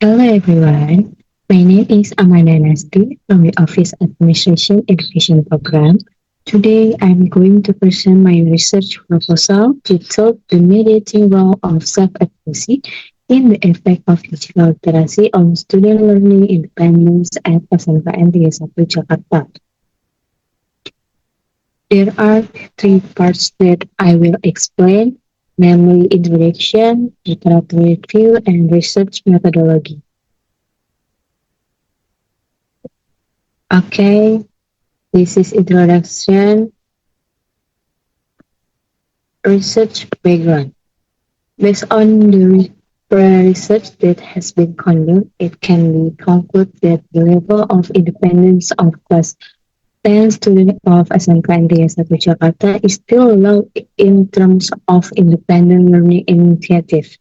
Hello everyone, my name is Anasty from the Office Administration Education Program. Today I'm going to present my research proposal titled The Mediating Role of Self-Efficacy in the Effect of Digital Literacy on Student Learning Independence at SMKN 31 Jakarta. There are three parts that I will explain, namely introduction, literature review, and research methodology. Okay, this is introduction. Research background. Based on the research that has been conducted, it can be concluded that the level of independence of class 10 students of SMKN 31 Jakarta is still low in terms of independent learning initiative.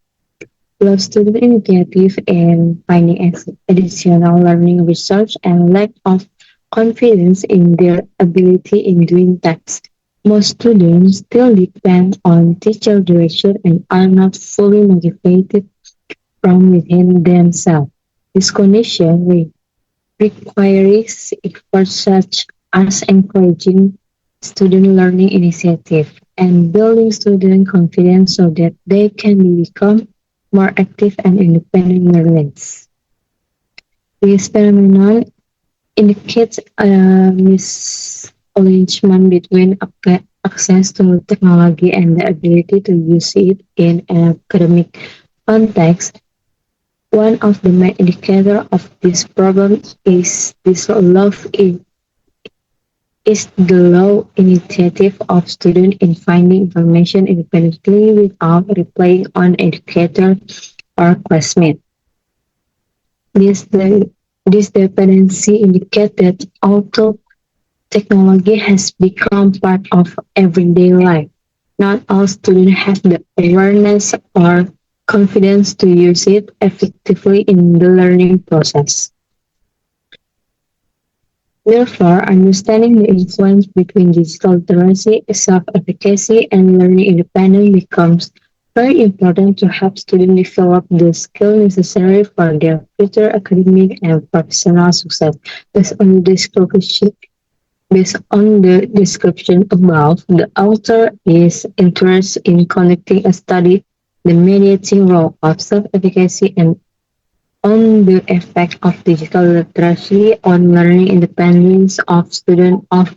Low student initiative in finding additional learning research and lack of confidence in their ability in doing tasks. Most students still depend on teacher direction and are not fully motivated from within themselves. This condition requires efforts such as encouraging student learning initiative and building student confidence so that they can become more active and independent learners. This phenomenon indicates a misalignment between access to technology and the ability to use it in an academic context. One of the main indicators of this problem is the low initiative of students in finding information independently without relying on educator or classmates. This dependency indicates that although technology has become part of everyday life, not all students have the awareness or confidence to use it effectively in the learning process. Therefore, understanding the influence between digital literacy, self-efficacy, and learning independence becomes very important to help students develop the skills necessary for their future academic and professional success. Based on the description above, the author is interested in connecting a study the mediating role of self-efficacy and on the effect of digital literacy on learning independence of students of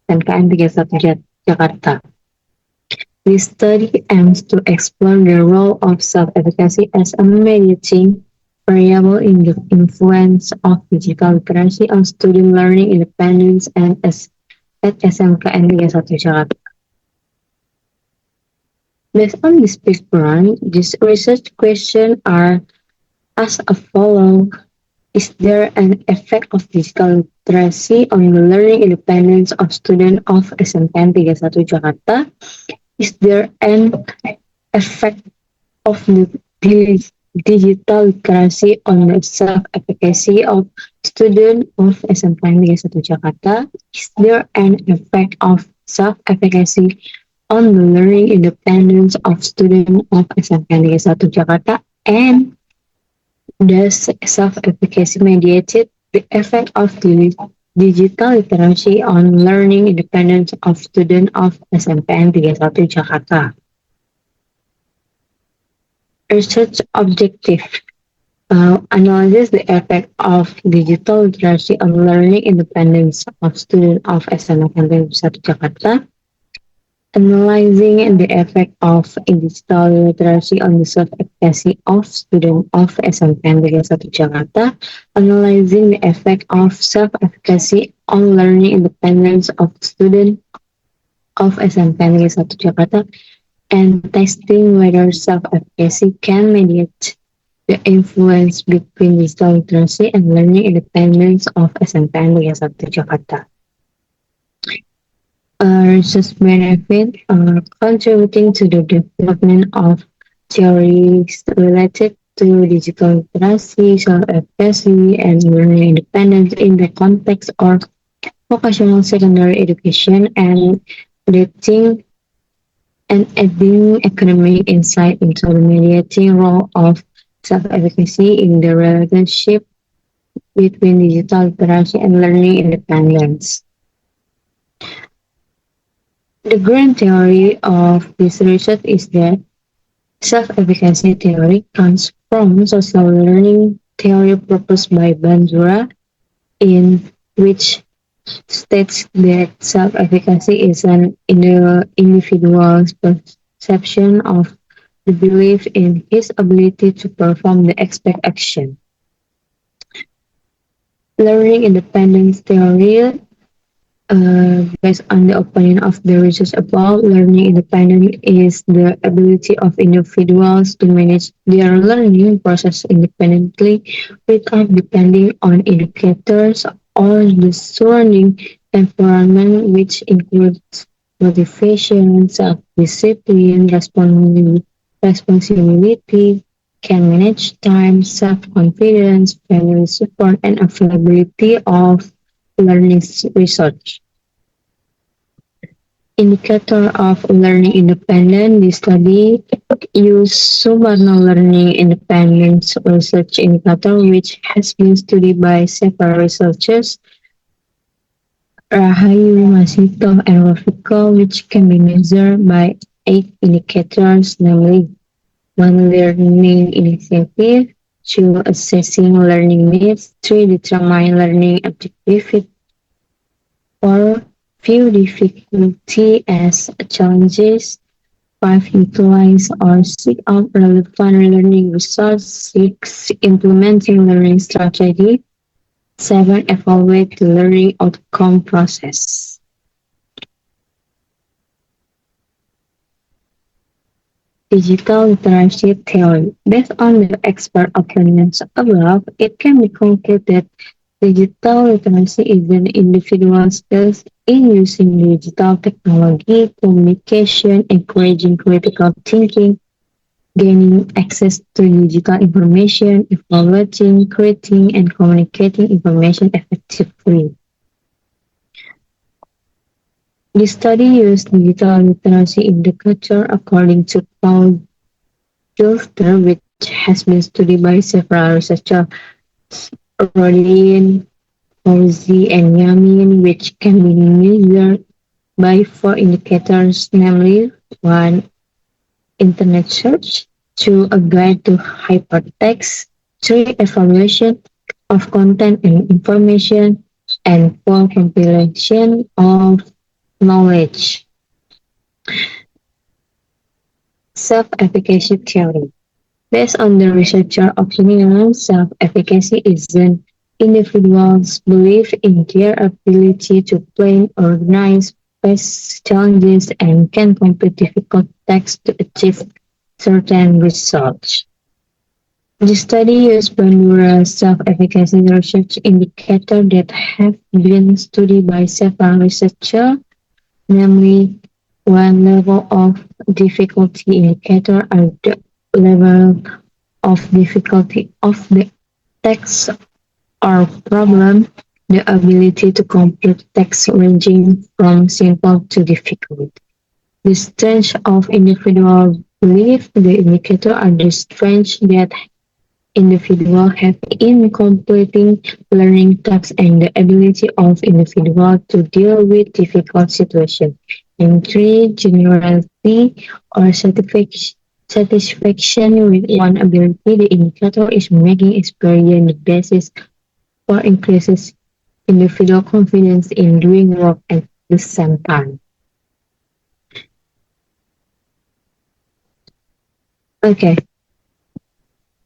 SMKN 31 Jakarta. This study aims to explore the role of self-efficacy as a mediating variable in the influence of digital literacy on student learning independence and at SMKN 31 Jakarta. Based on this background, these research questions are as follows. Is there an effect of digital literacy on the learning independence of students of SMKN 31 Jakarta? Is there an effect of the digital literacy on the self-efficacy of students of SMKN 31 Jakarta? Is there an effect of self-efficacy on the learning independence of students of SMKN 31 Jakarta? And does self-efficacy mediated the effect of the digital literacy on learning independence of students of SMKN 31 Jakarta? Research objective analyze the effect of digital literacy on learning independence of students of SMKN 31 Jakarta. Analyzing the effect of digital literacy on the self-efficacy of students of SMKN 31 Jakarta. Analyzing the effect of self-efficacy on learning independence of students of SMKN 31 Jakarta. And testing whether self-efficacy can mediate the influence between digital literacy and learning independence of SMKN 31 Jakarta. Research benefit contributing to the development of theories related to digital literacy, self-efficacy, and learning independence in the context of vocational secondary education and adding economic insight into the mediating role of self-efficacy in the relationship between digital literacy and learning independence. The grand theory of this research is that self-efficacy theory comes from social learning theory proposed by Bandura, in which states that self-efficacy is an individual's perception of the belief in his ability to perform the expected action. Learning independence theory, based on the opinion of the research above, learning independence is the ability of individuals to manage their learning process independently without depending on educators or the surrounding environment, which includes motivation, self-discipline, responsibility, can manage time, self-confidence, family support, and availability of learning research. Indicator of learning independence. The study used Subarno Learning Independence Research Indicator, which has been studied by several researchers, Rahayu, Masito, and Rafiko, which can be measured by 8 indicators, namely 1. Learning initiative, 2. Assessing learning needs, 3. Determine learning objectivity, 4. View difficulty as challenges, 5. Utilize or seek out relevant learning results, 6. Implementing learning strategy, 7. Evaluate the learning outcome process. Digital literacy theory. Based on the expert opinions above, it can be concluded that digital literacy is an individual skills in using digital technology, communication, encouraging critical thinking, gaining access to digital information, evaluating, creating, and communicating information effectively. The study used digital literacy indicator according to Paul Gilster, which has been studied by several researchers, Roni, Fauzi, and Yamin, which can be measured by 4 indicators, namely 1. Internet search, 2. A guide to hypertext, 3. Evaluation of content and information, and 4. Compilation of knowledge. Self-efficacy theory. Based on the researcher opinion, self-efficacy is an individual's belief in their ability to plan, organize, face challenges, and can complete difficult tasks to achieve certain results. The study used Bandura's self-efficacy research indicator that have been studied by several researchers, namely 1. Level of difficulty indicator are the level of difficulty of the text or problem, the ability to complete text ranging from simple to difficult. The strength of individual belief, the indicator are the strength that individual have in completing learning tasks and the ability of individual to deal with difficult situations. And 3. Generality or satisfaction with one ability. The indicator is making experience the basis for increases individual confidence in doing work at the same time. Okay.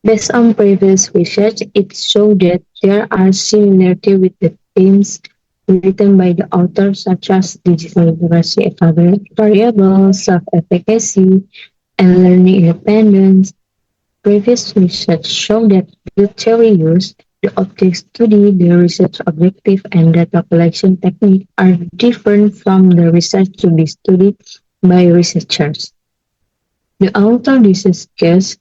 Based on previous research, it showed that there are similarities with the themes written by the author, such as digital literacy variables, self-efficacy, and learning independence. Previous research showed that the theory used, the object study, the research objective, and data collection technique are different from the research to be studied by researchers. The author discusses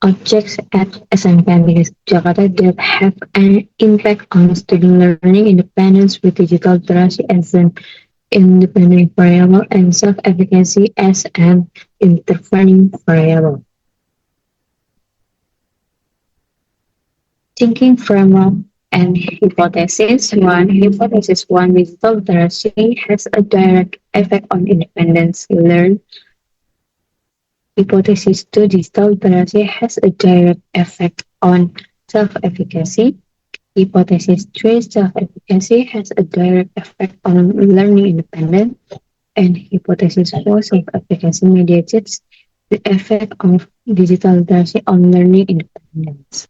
objects at SMKN Jakarta that have an impact on student learning independence, with digital literacy as an independent variable and self-efficacy as an intervening variable. Thinking framework and hypothesis. Hypothesis 1, digital literacy has a direct effect on independence learn. Hypothesis 2, digital literacy has a direct effect on self-efficacy. Hypothesis 3, self-efficacy has a direct effect on learning independence. And hypothesis 4, self-efficacy mediates the effect of digital literacy on learning independence.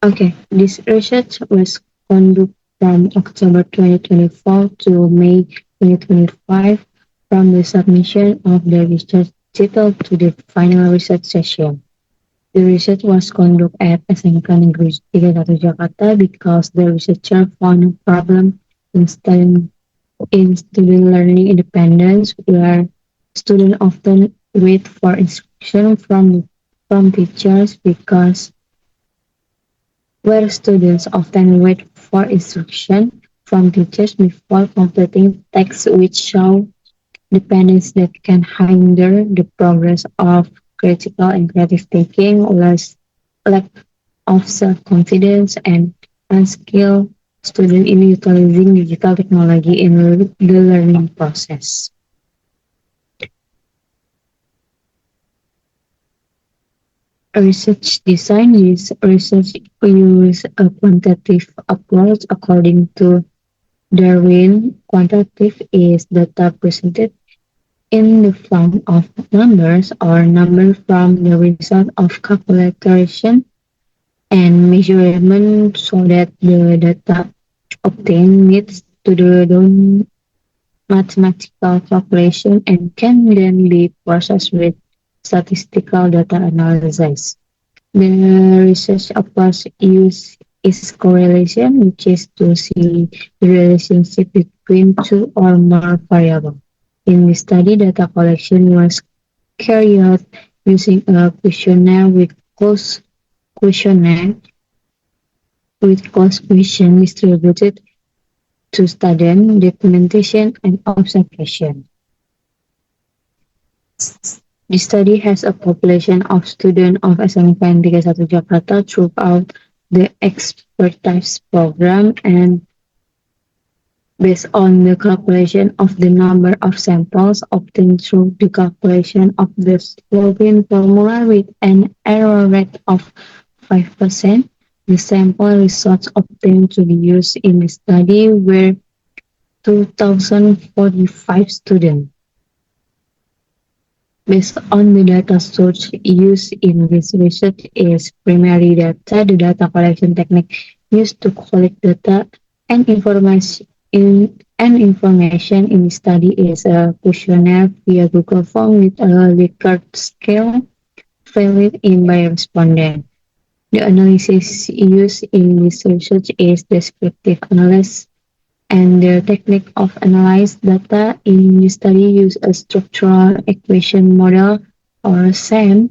Okay, this research was conducted from October 2024 to May 2025 from the submission of the research title to the final research session. The research was conducted at SMKN Jakarta because the researcher found a problem in student learning independence where students often wait for instruction from teachers because where students often wait for instruction from teachers before completing texts which show dependence that can hinder the progress of critical and creative thinking, lack of self-confidence, and unskilled students in utilizing digital technology in the learning process. Research design research use a quantitative approach according to Darwin. Quantitative is data presented in the form of numbers or numbers from the result of calculation and measurement so that the data obtained needs to the done mathematical calculation and can then be processed with statistical data analysis. The research approach use is correlation, which is to see the relationship between two or more variables. In the study, data collection was carried out using a questionnaire with closed question distributed to student documentation and observation. The study has a population of students of SMKN Jakarta throughout the expertise program and based on the calculation of the number of samples obtained through the calculation of the sloping formula with an error rate of 5%. The sample results obtained to be used in the study were 2,045 students. Based on the data source used in this research is primary data, the data collection technique used to collect data and information in the study is a questionnaire via Google Form with a Likert scale filled in by respondent. The analysis used in this research is descriptive analysis, and the technique of analyzed data in the study use a structural equation model or SEM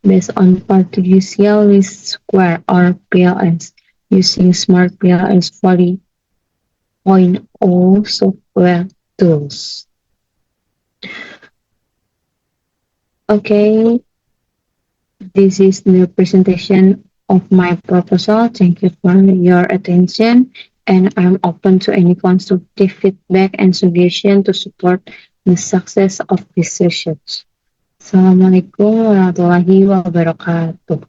based on partial least square or PLS using Smart PLS 40.0 software tools. Okay, this is the presentation of my proposal. Thank you for your attention, and I'm open to any constructive feedback and suggestion to support the success of this research. Assalamualaikum warahmatullahi wabarakatuh.